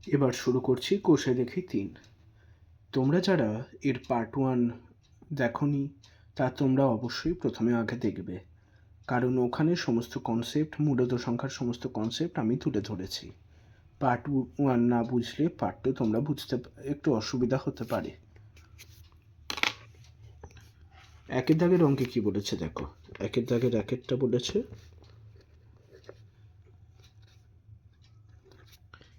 এবার শুরু করছি কোষে দেখি 3। তোমরা যারা এর পার্ট 1 দেখোনি তা তোমরা অবশ্যই প্রথমে আগে দেখবে, কারণ ওখানে সমস্ত কনসেপ্ট, মূলত সংখ্যার সমস্ত কনসেপ্ট আমি তুলে ধরেছি। পার্ট 1 না বুঝলে পার্ট 2 তোমরা বুঝতে একটু অসুবিধা হতে পারে। একের দাগের অঙ্কে কি বলেছে দেখো। একের দাগের একেরটা বলেছে,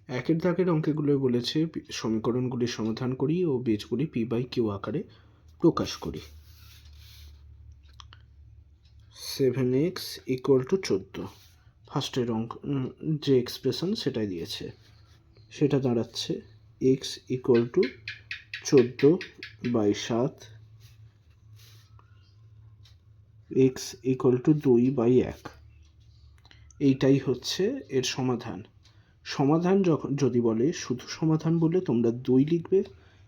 একের দাগের অঙ্কগুলো বলেছে সমীকরণগুলি সমাধান করি ও বীজগুলি p/q আকারে প্রকাশ করি। 7x = 14, ফার্স্টের অঙ্ক যে এক্সপ্রেশন সেটাই দিয়েছে, সেটা দাঁড়াচ্ছে x = 14/7, x = 2/1। এইটাই হচ্ছে এর সমাধান। সমাধান যদি বলে, শুধু সমাধান বললে তোমরা 2 লিখবে।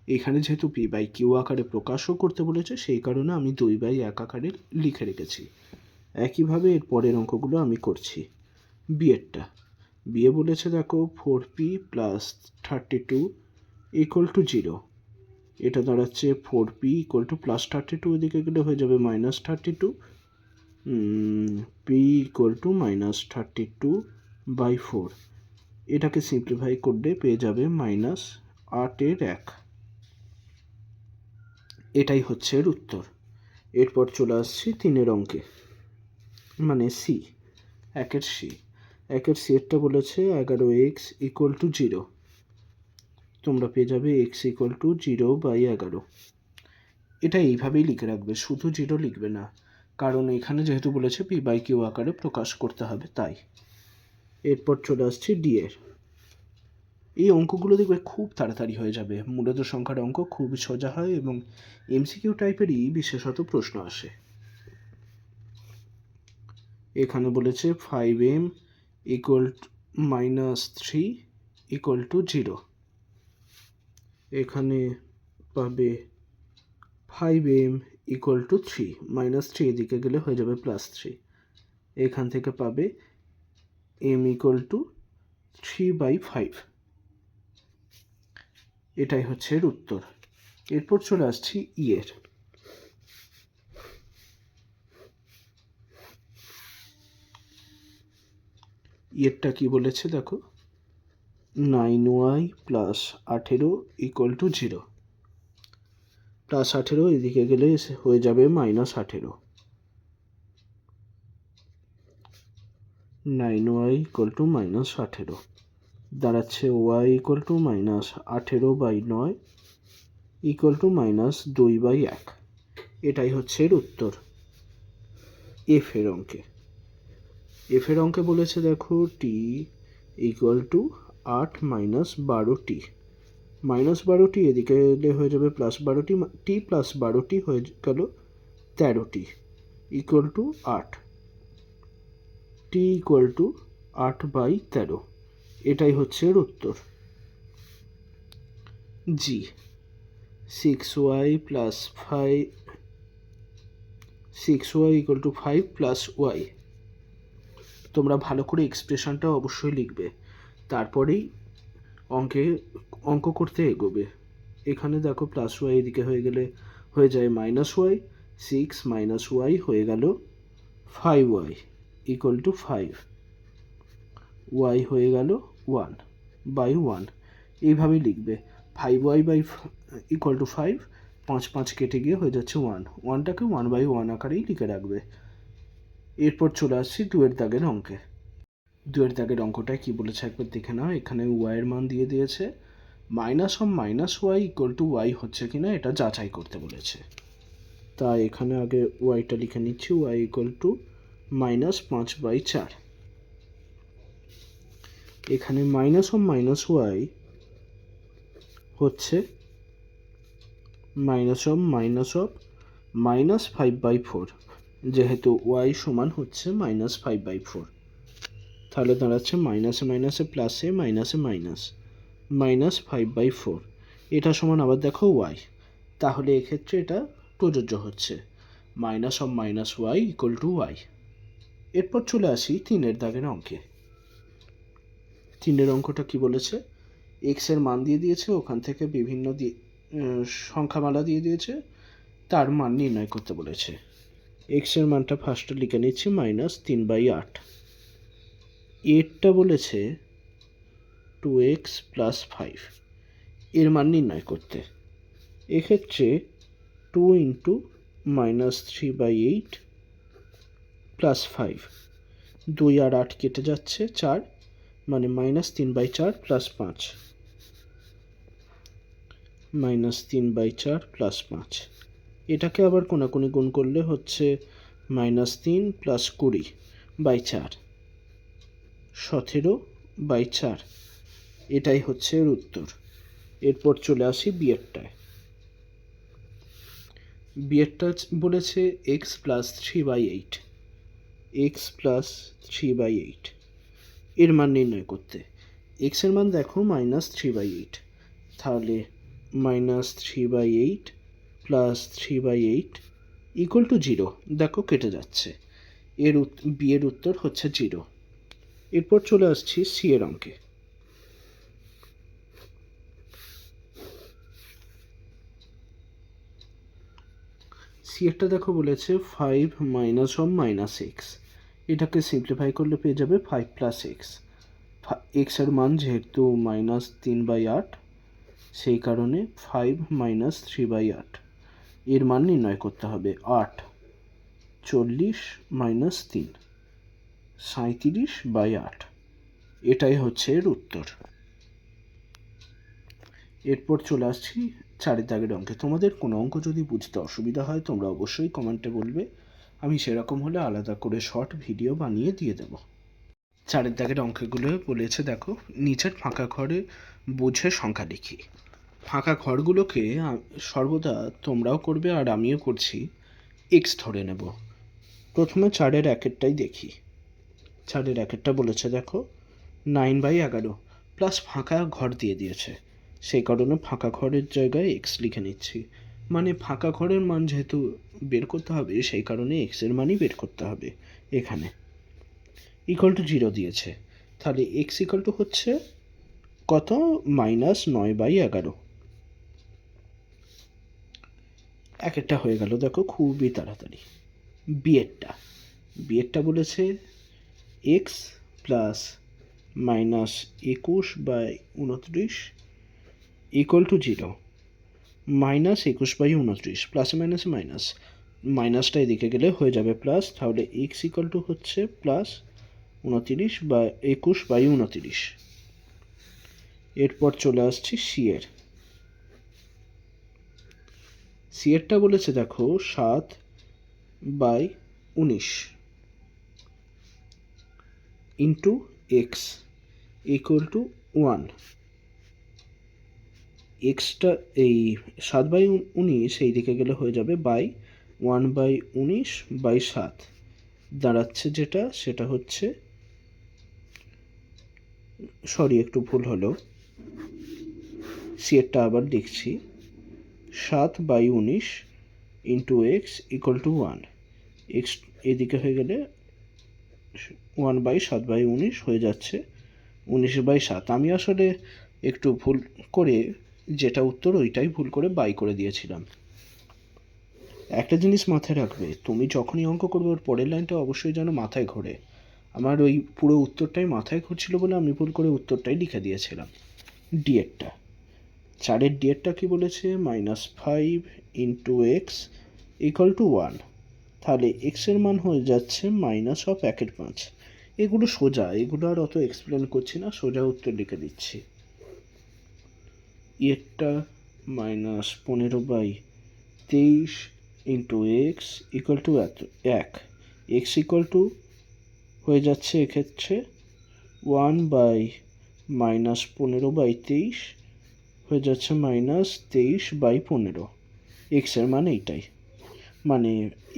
এখানে যেহেতু p/q আকারে প্রকাশও করতে বলেছে, সেই কারণে আমি 2/1 আকারে লিখে রেখেছি। একইভাবে এর পরের অঙ্কগুলো আমি করছি। বিয়েরটা, বিয়ে বলেছে দেখো 4p + 32 = 0। এটা দাঁড়াচ্ছে 4p = +32, এদিকে গেলে হয়ে যাবে -32, p = -32/4। এটাকে সিম্পলিফাই করলে পেয়ে যাবে -8/1। এটাই হচ্ছে এর উত্তর। এরপর চলে আসছি 3-এর অঙ্কে, মানে সি, একের সি। একের সি এরটা বলেছে 11x = 0। তোমরা পেয়ে যাবে x = 0/11। এটা এইভাবেই লিখে রাখবে, শুধু 0 লিখবে না, কারণ এখানে যেহেতু বলেছে p/q আকারে প্রকাশ করতে হবে তাই। এরপর চলে আসছি ডি এর। এই অঙ্কগুলো দেখবে খুব তাড়াতাড়ি হয়ে যাবে। মূলত সংখ্যার অঙ্ক খুব সোজা হয় এবং এমসিকিউ টাইপেরই বিশেষত প্রশ্ন আসে। এখানে বলেছে 5m - 3 = 0। এখানে পাবে 5m = 3, -3 এদিকে গেলে হয়ে যাবে +3। এখান থেকে পাবে m = 3/5। এটাই হচ্ছে এর উত্তর। এরপর চলে আসছি ই এর। ইয়েরটা কি বলেছে দেখো, 9y + 18 = 0। +18 এদিকে গেলে হয়ে যাবে -18। 9y = -18 দাঁড়াচ্ছে y = -18/9 = -2/1। এটাই হচ্ছে এর উত্তর। এফ এর অঙ্কে, এফ এর অঙ্কে বলেছে দেখো t = 8 - 12t। -12t এদিকে এলে হয়ে যাবে +12t, t + 12t হয়ে গেল 13t = 8। t = 8/13। এটাই হচ্ছে এর উত্তর। জি, 6y + 5 6y = 5 + y। তোমরা ভালো করে এক্সপ্রেশনটা অবশ্যই লিখবে, তারপরেই অঙ্ক করতে এগোবে। এখানে দেখো +y এদিকে হয়ে গেলে হয়ে যায় -y, 6 - y হয়ে গেল 5y = 5, y হয়ে গেল 1/1। এইভাবেই লিখবে 5y = 5, 5 5 কেটে গিয়ে হয়ে যাচ্ছে 1, 1টাকে 1/1 আকারেই লিখে রাখবে। এরপর চলে আসছি 2-এর দাগের অঙ্কে। 2-এর দাগের অঙ্কটায় কি বলেছে একবার দেখে নাও। এখানে y এর মান দিয়ে দিয়েছে, -y = y হচ্ছে কিনা এটা যাচাই করতে বলেছে। তাই এখানে আগে yটা লিখে নিচ্ছি, y = -5/4। এখানে -y হচ্ছে -5/4, যেহেতু y সমান হচ্ছে -5/4, তাহলে দাঁড়াচ্ছে মাইনাসে মাইনাসে প্লাসে, মাইনাসে মাইনাস, -5/4। এটা সমান আবার দেখো y, তাহলে এক্ষেত্রে এটা প্রযোজ্য হচ্ছে -y = y। এরপর চলে আসি 3-এর দাগের অঙ্কে। 3-এর অঙ্কটা কি বলেছে, এক্সের মান দিয়ে দিয়েছে, ওখান থেকে বিভিন্ন সংখ্যামালা দিয়ে দিয়েছে, তার মান নির্ণয় করতে বলেছে। এক্সের মানটা ফার্স্টে লিখে নিচ্ছি -3/8। এরটা বলেছে 2x + 5, এর মান নির্ণয় করতে। এক্ষেত্রে 2 × -3/8 + 5, 2 আর 8 কেটে যাচ্ছে, 4, মানে -3/4 + 5, -3/4 + 5। এটাকে আবার কোনাকুনি গুণ করলে হচ্ছে -3 + 20/4, 17/4। এটাই হচ্ছে এর উত্তর। এরপর চলে আসি বিয়েরটায়। বিয়েরটা বলেছে x + 3/8, x + 3/8, এর মান নির্ণয় করতে। x এর মান দেখো -3/8, তাহলে -3/8 + 3/8 = 0। দেখো কেটে যাচ্ছে, বিয়ের উত্তর হচ্ছে 0। এরপর চলে আসছি সি এর অঙ্কে। সি এরটা দেখো বলেছে 5 - x, এটাকে সিম্পলিফাই করলে পেয়ে যাবে 5 + x। x এর মান যেহেতু -3/8, সেই কারণে 5 - 3/8, এর মান নির্ণয় করতে হবে। 8, 40 - 3, 37/8, এটাই হচ্ছে এর উত্তর। এরপর চলে আসছি 4 দাগের অঙ্কে। তোমাদের কোনো অঙ্ক যদি বুঝতে অসুবিধা হয় তোমরা অবশ্যই কমেন্টে বলবে, আমি সেরকম হলে আলাদা করে শর্ট ভিডিও বানিয়ে দিয়ে দেবো। 4 দাগের অঙ্কগুলো বলেছে দেখো, নিচের ফাঁকা ঘরে বুঝে সংখ্যা লিখি। ফাঁকা ঘরগুলোকে সর্বদা তোমরাও করবে আর আমিও করছি, x ধরে নেব। প্রথমে 4-এর একেরটাই দেখি। 4-এর একেরটা বলেছে দেখো 9/11 প্লাস ফাঁকা ঘর দিয়ে দিয়েছে, সেই কারণে ফাঁকা ঘরের জায়গায় x লিখে নিচ্ছি। মানে ফাঁকা ঘরের মান যেহেতু বের করতে হবে, সেই কারণে x এর মানই বের করতে হবে এখানে। =0 দিয়েছে, তাহলে x = হচ্ছে কত, -9/11। একেরটা হয়ে গেল দেখো খুবই তাড়াতাড়ি। বিয়েরটা বলেছে x + -21/29 = 0, -21/29, প্লাসে মাইনাসে মাইনাস, মাইনাসটা এদিকে গেলে হয়ে যাবে প্লাস, তাহলে x = হচ্ছে +21/29। এরপর চলে আসছি সি এরটা বলেছে দেখো 7/19 × x = 1। এক্সটা এই 7/19 এই দিকে গেলে হয়ে যাবে 1/19/7, দাঁড়াচ্ছে যেটা সেটা হচ্ছে, সরি একটু ভুল হলো, সিএরটা আবার লিখছি, 7/19 × x = 1। x এদিকে হয়ে গেলে 1/7/19 হয়ে যাচ্ছে 19/7। আমি আসলে একটু ভুল করে যেটা উত্তর ওইটাই ভুল করে বাই করে দিয়েছিলাম। একটা জিনিস মাথায় রাখবে, তুমি যখনই অঙ্ক করবে ওর পরের লাইনটা অবশ্যই যেন মাথায় ঘোরে। আমার ওই পুরো উত্তরটাই মাথায় ঘুরছিল বলে আমি ভুল করে উত্তরটাই লিখে দিয়েছিলাম। ডিএরটা 4-এর ডিএরটা কি বলেছে, -5 × x = 1, তাহলে x এর মান হয়ে যাচ্ছে -1/5। এগুলো সোজা, এগুলো আর অত এক্সপ্লেন করছি না, সোজা উত্তর লিখে দিচ্ছি। এরটা -15/23 × x = 1, x হয়ে যাচ্ছে এক্ষেত্রে 1/-15/23 হয়ে যাচ্ছে -23/15। x এর মান এইটাই, মানে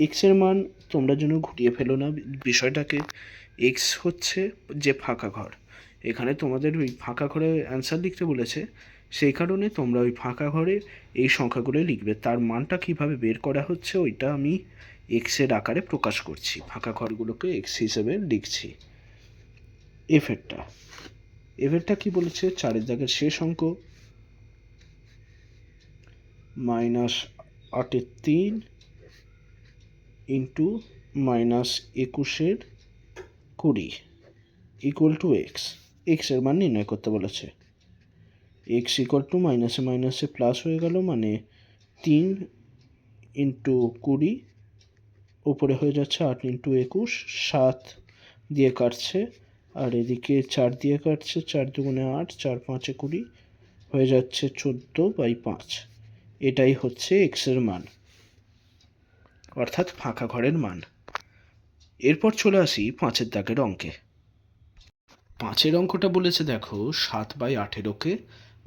x এর মান তোমরা যেন ঘুরিয়ে ফেলো না বিষয়টাকে। x হচ্ছে যে ফাঁকা ঘর, এখানে তোমাদের ওই ফাঁকা ঘরে অ্যান্সার লিখতে বলেছে, সেই কারণে তোমরা ওই ফাঁকা ঘরে এই সংখ্যাগুলো লিখবে। তার মানটা কিভাবে বের করা হচ্ছে ওইটা আমি এক্সের আকারে প্রকাশ করছি, ফাঁকা ঘরগুলোকে x হিসেবে লিখছি। এফেরটা এবারটা কি বলেছে, 4-এর দাগের শেষ অঙ্ক -8-এর 3 ইন্টু -21-এর 20 ইকুয়াল টু এক্স। এক্সের মান নির্ণয় করতে বলেছে। এক্স ইকুয়াল টু মাইনাসে মাইনাসে প্লাস হয়ে গেল, মানে 3 ইন্টু 20 উপরে হয়ে যাচ্ছে 8 ইন্টু 21, 7 দিয়ে কাটছে, আর এদিকে 4 দিয়ে কাটছে, 4 দুগুণে 8, 4 5-এ 20 হয়ে যাচ্ছে 14/5। এটাই হচ্ছে এক্সের মান, অর্থাৎ ফাঁকা ঘরের মান। এরপর চলে আসি 5-এর দাগের অঙ্কে। 5-এর অঙ্কটা বলেছে দেখো, 7/18কে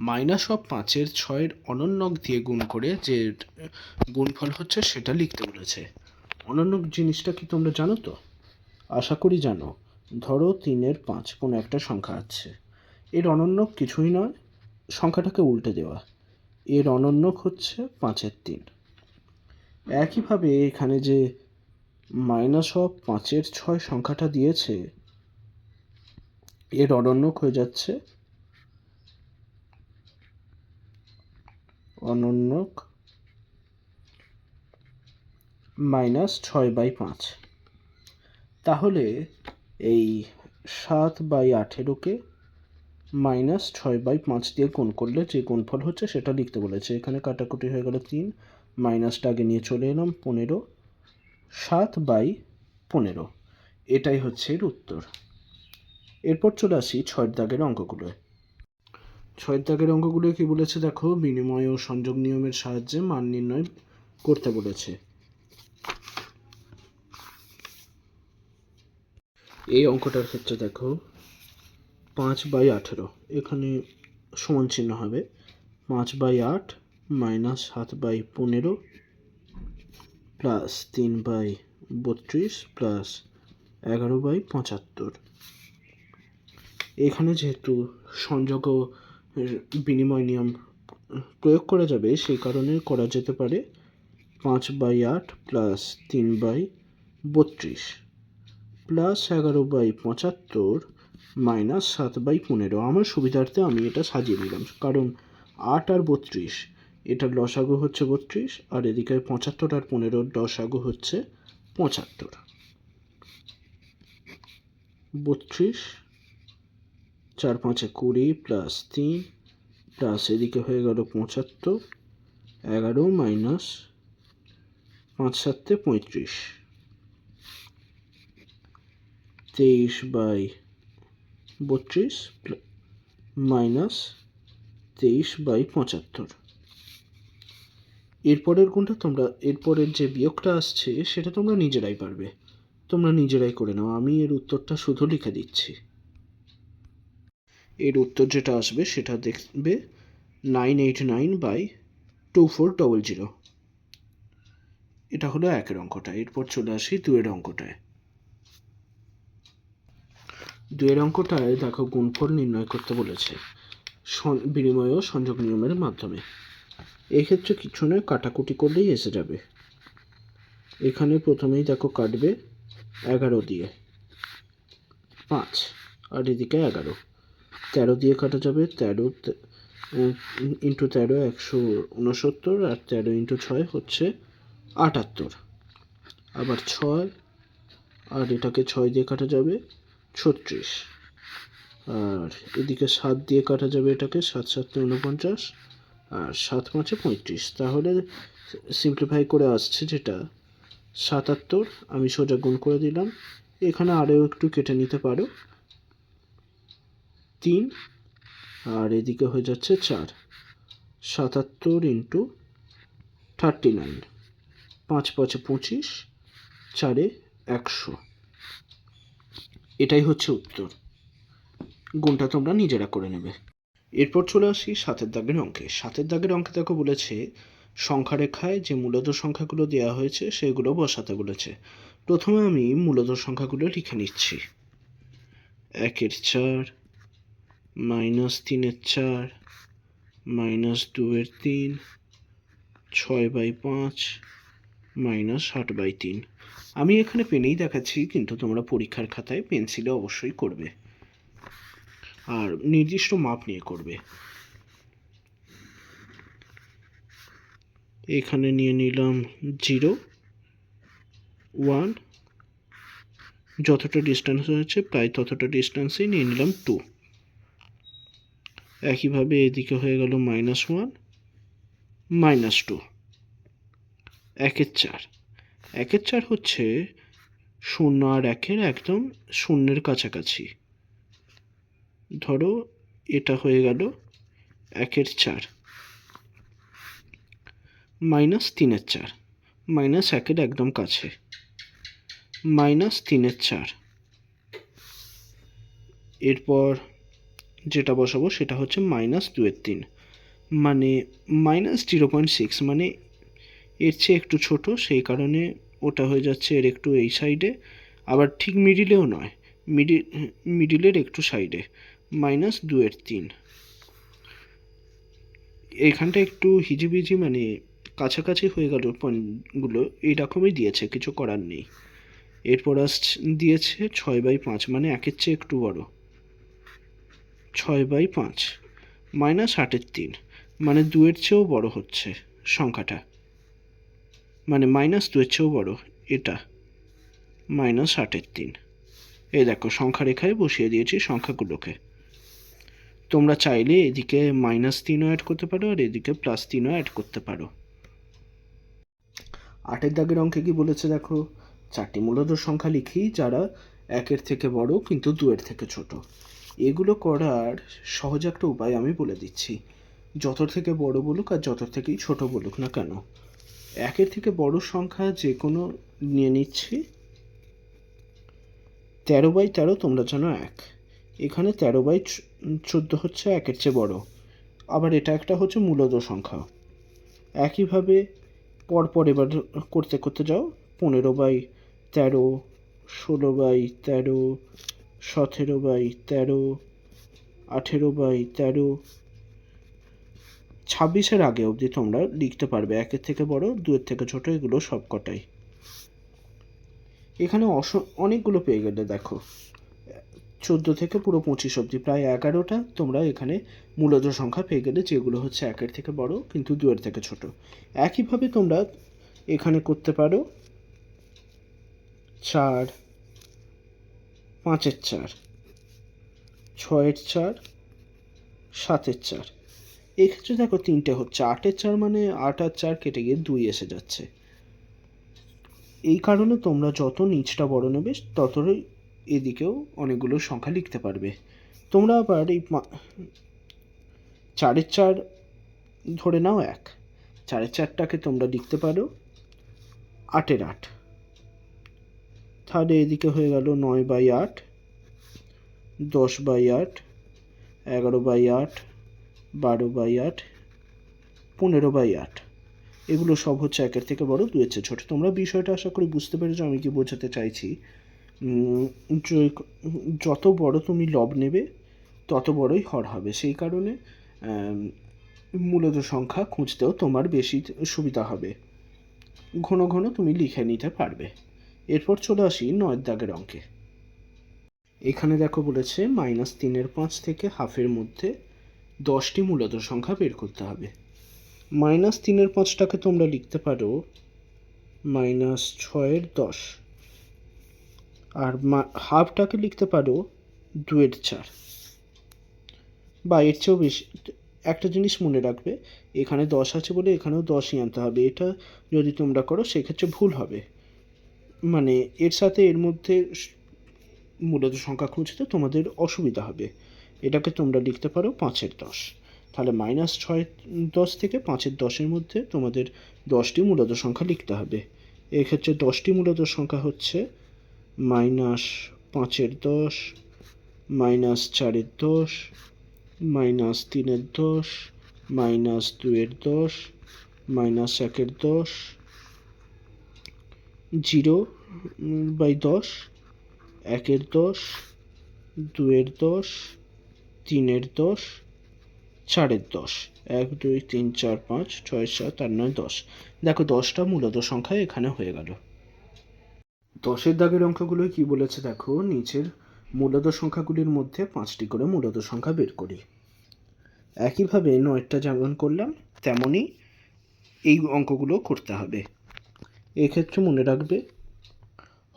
-5-এর 6-এর অনন্যক দিয়ে গুণ করে যে গুণফল হচ্ছে সেটা লিখতে বলেছে। অনন্যক জিনিসটা কি তোমরা জানো তো? আশা করি জানো। ধরো 3-এর 5 কোনো একটা সংখ্যা আছে, এর অনন্যক কিছুই নয়, সংখ্যাটাকে উল্টে দেওয়া। এর অনন্যক হচ্ছে 5-এর 3। একইভাবে এখানে যে -5-এর 6 সংখ্যাটা দিয়েছে, এর অনন্যক হয়ে যাচ্ছে অনন্যক -6/5। তাহলে এই 7/18কে -6/5 দিয়ে গুণ করলে যে গুণফল হচ্ছে সেটা লিখতে বলেছে। এখানে কাটাকুটি হয়ে গেল 3, মাইনাসটা আগে নিয়ে চলে এলাম 15, 7/15। এটাই হচ্ছে এর উত্তর। এরপর চলে আসি 6-এর দাগের অঙ্কগুলোয়। 6-এর দাগের অঙ্কগুলো কি বলেছে দেখো, বিনিময় ও সংযোগ নিয়মের সাহায্যে মান নির্ণয় করতে বলেছে। এই অঙ্কটার ক্ষেত্রে দেখো 5/18, এখানে সমান চিহ্ন হবে 5/8 -7/15 প্লাস 3/32 প্লাস 11/75। এখানে যেহেতু সংযোগ ও বিনিময় নিয়ম প্রয়োগ করা যাবে, সেই কারণে করা যেতে পারে 5/8 প্লাস 3/32 প্লাস 11/75 মাইনাস 7/15। আমার সুবিধার্থে আমি এটা সাজিয়ে নিলাম, কারণ 8 আর 32 এটার লসাগু হচ্ছে 32, আর এদিকে 75 আর 15 লসাগু হচ্ছে 75। 32 4 5-এ 20 প্লাস 3 প্লাস এদিকে হয়ে গেল 75, 11 মাইনাস 5 7-এ 35, 23/32 মাইনাস 23/75। এরপরের গুণটা তোমরা, এরপরের যে বিয়োগটা আসছে সেটা তোমরা নিজেরাই পারবে, তোমরা নিজেরাই করে নাও। আমি এর উত্তরটা শুধু লিখে দিচ্ছি। এর উত্তর যেটা আসবে সেটা দেখবে 989/2400। এটা হলো 1-এর অঙ্কটা। এরপর চলে আসি 2-এর অঙ্কটায়। 2-এর অঙ্কটায় দেখো গুণফল নির্ণয় করতে বলেছে বিনিময় ও সংযোগ নিয়মের মাধ্যমে। এক্ষেত্রে কিছু নয়, কাটাকুটি করলেই এসে যাবে। এখানে প্রথমেই দেখো কাটবে 11 দিয়ে 5, আর এদিকে 11, 13 দিয়ে কাটা যাবে, 13 ইন্টু 13 169, আর 13 ইন্টু 6 হচ্ছে 78, আবার 6, আর এটাকে 6 দিয়ে কাটা যাবে 36, আর এদিকে 7 দিয়ে কাটা যাবে এটাকে, 7 7-এ 49, আর 7 5-এ 35। তাহলে সিম্পলিফাই করে আসছে যেটা 77। আমি সোজা গুণ করে দিলাম, এখানে আরও একটু কেটে নিতে পারো, 3, আর এদিকে হয়ে যাচ্ছে 4, 77 ইন্টু 39, 5 5-এ 25, 4-এ 100। এটাই হচ্ছে উত্তর। গুণটা তোমরা নিজেরা করে নেবে। এরপর চলে আসি 7-এর দাগের অঙ্কে। 7-এর দাগের অঙ্কে দেখো বলেছে সংখ্যা রেখায় যে মূলত সংখ্যাগুলো দেওয়া হয়েছে সেগুলো বসাতে বলেছে। প্রথমে আমি মূলত সংখ্যাগুলো লিখে নিচ্ছি। 1-এর 4, -3-এর 4, -2-এর 3, 6/5, -8/3। আমি এখানে পেনেই দেখাচ্ছি, কিন্তু তোমরা পরীক্ষার খাতায় পেন্সিলে অবশ্যই করবে। আর নির্দিষ্ট মাপ নিয়ে করবে। এখানে নিয়ে নিলাম 0, 1, যতটা ডিস্টেন্স হয়েছে প্রায় ততটা ডিস্টেন্সেই নিয়ে নিলাম 2। একইভাবে এদিকে হয়ে গেল -1, -2, 1/4। 1/4 হচ্ছে 0 আর 1-এর একদম শূন্যের কাছাকাছি। ধরো এটা হয়ে গেল 1/4, -3/4, -1-এর একদম কাছে, -3/4। এরপর যেটা বসাবো সেটা হচ্ছে -2/3, মানে -0.6, মানে এর চেয়ে একটু ছোট, সেই কারণে ওটা হয়ে যাচ্ছে এর একটু এই সাইডে, আবার ঠিক মিডিলেও নয়, মিডিলের একটু সাইডে, -2/3। এইখানটা একটু হিজিবিজি, মানে কাছাকাছি হয়ে গেল পয়েন্টগুলো, এইরকমই দিয়েছে, কিছু করার নেই। এরপর দিয়েছে 6/5, মানে 1-এর চেয়ে একটু বড়, 6/5, -8/3, মানে 2-এর চেয়েও বড় হচ্ছে সংখ্যাটা, মানে -2-এর চেয়েও বড় এটা, -8/3। এই দেখো সংখ্যা রেখায় বসিয়ে দিয়েছি সংখ্যাগুলোকে। তোমরা চাইলে এদিকে -3ও অ্যাড করতে পারো আর এদিকে +3ও অ্যাড করতে পারো। 8-এর দাগের অঙ্কে কি বলেছে দেখো, 4টি মূলদ সংখ্যা লিখি যারা 1-এর থেকে বড় কিন্তু 2-এর থেকে ছোট। এগুলো করার সহজ একটা উপায় আমি বলে দিচ্ছি। যত থেকে বড় বলুক আর যত থেকেই ছোট বলুক না কেন, 1-এর থেকে বড় সংখ্যা যে কোনো নিয়ে নিচ্ছি। 13/13 তোমরা জানো 1, এখানে 13/14 হচ্ছে 1-এর চেয়ে বড়, আবার এটা একটা হচ্ছে মূলদ সংখ্যা। একইভাবে পরপর এবার করতে করতে যাও, 15/13, 16/13, 17/13, 18/13, 26-এর আগে অবধি তোমরা লিখতে পারবে 1-এর থেকে বড়, 2-এর থেকে ছোট, এগুলো সব কটাই। এখানে অনেকগুলো পেয়ে গেলে দেখো, 14 থেকে পুরো 25 অবধি প্রায় 11টা তোমরা এখানে মূলদ সংখ্যা পেয়ে গেলে, যেগুলো হচ্ছে 1-এর থেকে বড় কিন্তু 2-এর থেকে ছোট। একইভাবে তোমরা এখানে করতে পারো 4, 5/4, 6/4, 7/4। এক্ষেত্রে দেখো 3টে হচ্ছে, 8/4, মানে 8 আর 4 কেটে গিয়ে 2 এসে যাচ্ছে। এই কারণে তোমরা যত নিচটা বড় নেবে ততই এদিকেও অনেকগুলো সংখ্যা লিখতে পারবে। তোমরা আবার এই 4/4 ধরে নাও 1, 4/4টাকে তোমরা লিখতে পারো 8/8, তাহলে এদিকে হয়ে গেল 9/8, 10/8, 11/8, 12/8, 15/8। এগুলো সব হচ্ছে 1-এর থেকে বড়, 2-এর চেয়ে ছোট। তোমরা বিষয়টা আশা করি বুঝতে পেরেছো আমি কি বোঝাতে চাইছি। যত বড় তুমি লব নেবে তত বড়ই হর হবে, সেই কারণে মূলদ সংখ্যা খুঁজতেও তোমার বেশি সুবিধা হবে, ঘন ঘন তুমি লিখে নিতে পারবে। এরপর চলে আসি 9-এর দাগের অঙ্কে। এখানে দেখো বলেছে -3/5 থেকে হাফের মধ্যে 10টি মূলদ সংখ্যা বের করতে হবে। -3/5টাকে তোমরা লিখতে পারো -6/10, আর হাফটাকে লিখতে পারো 2/4, বা এর চেয়েও বেশি। একটা জিনিস মনে রাখবে, এখানে 10 আছে বলে এখানেও 10ই আনতে হবে, এটা যদি তোমরা করো সেক্ষেত্রে ভুল হবে, মানে এর সাথে এর মধ্যে মূলদ সংখ্যা খুঁজতে তোমাদের অসুবিধা হবে। এটাকে তোমরা লিখতে পারো 5/10, তাহলে -6/10 থেকে 5/10-এর মধ্যে তোমাদের 10টি মূলদ সংখ্যা লিখতে হবে। এক্ষেত্রে 10টি মূলদ সংখ্যা হচ্ছে -5/10, -4/10, -3/10, -2/10, -1/10, 0/10, 1/10, 2/10, 3/10, 4/10, 1, 2, 3, 4, 5, 6, 7, 8, 9, 10। দেখো 10টা মূলদ সংখ্যা এখানে হয়ে গেল। 10-এর দাগের অঙ্কগুলো কি বলেছে দেখো, নিচের মূলদ সংখ্যাগুলির মধ্যে 5টি করে মূলদ সংখ্যা বের করি। একইভাবে 9টা যেমন করলাম তেমনই এই অঙ্কগুলো করতে হবে। এক্ষেত্রে মনে রাখবে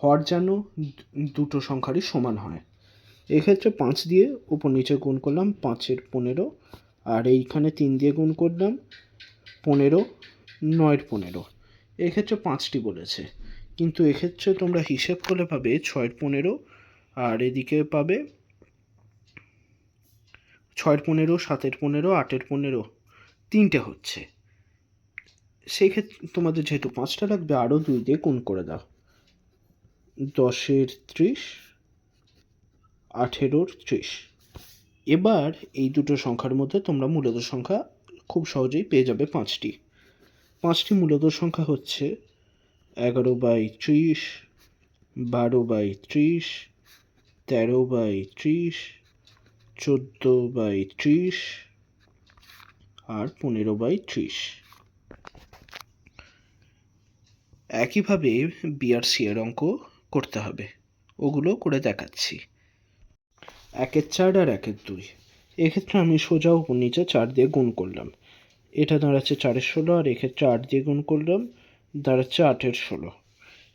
হর যেন দুটো সংখ্যারই সমান হয়। এক্ষেত্রে 5 দিয়ে উপর নিচে গুণ করলাম 5-এর 15, আর এইখানে 3 দিয়ে গুণ করলাম 15, 9-এর 15। এক্ষেত্রে 5টি বলেছে, কিন্তু এক্ষেত্রে তোমরা হিসেব করলে পাবে 6-এর 15, আর এদিকে পাবে 6-এর 15, 7-এর 15, 8-এর 15, 3টে হচ্ছে। সেই ক্ষেত্রে তোমাদের যেহেতু 5টা লাগবে, আরও 2 দিয়ে গুণ করে দাও। 10-এর 30, 18-এর 30। এবার এই দুটো সংখ্যার মধ্যে তোমরা মূলদ সংখ্যা খুব সহজেই পেয়ে যাবে 5টি। 5টি মূলদ সংখ্যা হচ্ছে 11/30, 12/30, 13/30, 14/30 আর 15/30। একইভাবে বি আর সি এর অঙ্ক করতে হবে, ওগুলো করে দেখাচ্ছি। 1-এর 4 আর 1-এর 2। এক্ষেত্রে আমি সোজা উপর নিচে 4 দিয়ে গুণ করলাম, এটা দাঁড়াচ্ছে 4-এর 16, আর এক্ষেত্রে 8 দিয়ে গুণ করলাম, দাঁড়াচ্ছে 8-এর 16।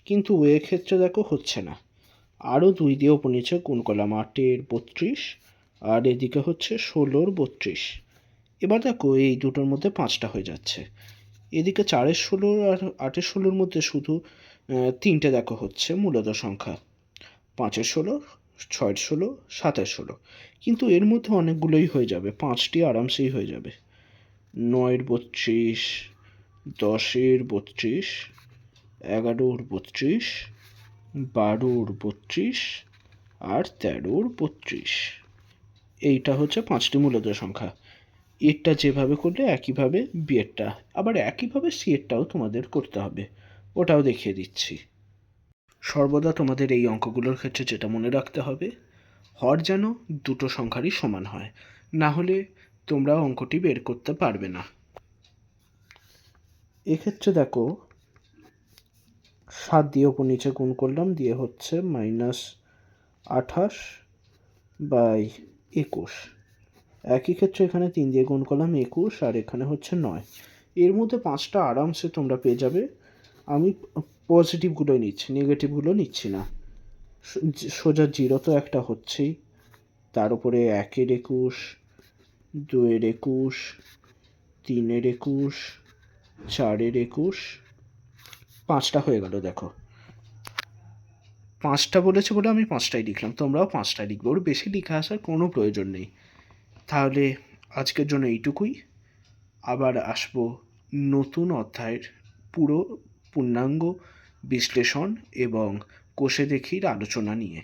কিন্তু এক্ষেত্রে দেখো হচ্ছে না, আরও 2 দিয়ে উপর নিচে গুণ করলাম, 8-এর 32, আর এদিকে হচ্ছে 16-এর 32। এবার দেখো এই দুটোর মধ্যে 5টা হয়ে যাচ্ছে। এদিকে 4-এর 16 আর 8-এর 16-এর মধ্যে শুধু 3টে দেখো হচ্ছে মূলদ সংখ্যা, 5-এর 16, 6-এর 16, 7-এর 16। কিন্তু এর মধ্যে অনেকগুলোই হয়ে যাবে, 5টি আরামসেই হয়ে যাবে। 9-এর 32, 10-এর 32, 11-এর 32, 12-এর 32 আর 13-এর 32। এইটা হচ্ছে 5টি মূলদ সংখ্যা। এরটা যেভাবে করলে একইভাবে বি এরটা, আবার একইভাবে সি এরটাও তোমাদের করতে হবে, ওটাও দেখিয়ে দিচ্ছি। সর্বদা তোমাদের এই অঙ্কগুলোর ক্ষেত্রে যেটা মনে রাখতে হবে, হর যেন দুটো সংখ্যারই সমান হয়, না হলে তোমরা অঙ্কটি বের করতে পারবে না। এক্ষেত্রে দেখো 7 দিয়ে উপর নিচে গুণ করলাম, দিয়ে হচ্ছে -28/21। একই ক্ষেত্রে এখানে 3 দিয়ে গুণ করলাম 21, আর এখানে হচ্ছে 9। এর মধ্যে 5টা আরামসে তোমরা পেয়ে যাবে। আমি পজিটিভগুলোই নিচ্ছি, নেগেটিভগুলো নিচ্ছি না। সোজা 0 তো একটা হচ্ছেই, তার উপরে 1-এর 21, 2-এর 21, 3-এর 21, 4-এর 21, 5টা হয়ে গেল। দেখো 5টা বলেছে বলে আমি 5টাই লিখলাম, তোমরাও 5টাই লিখবে, ওর বেশি লিখে আসার কোনো প্রয়োজন নেই। তাহলে আজকের জন্য এইটুকুই, আবার আসবো নতুন অধ্যায়ের পুরো পূর্ণাঙ্গ বিশ্লেষণ এবং কোষে দেখির আলোচনা নিয়ে।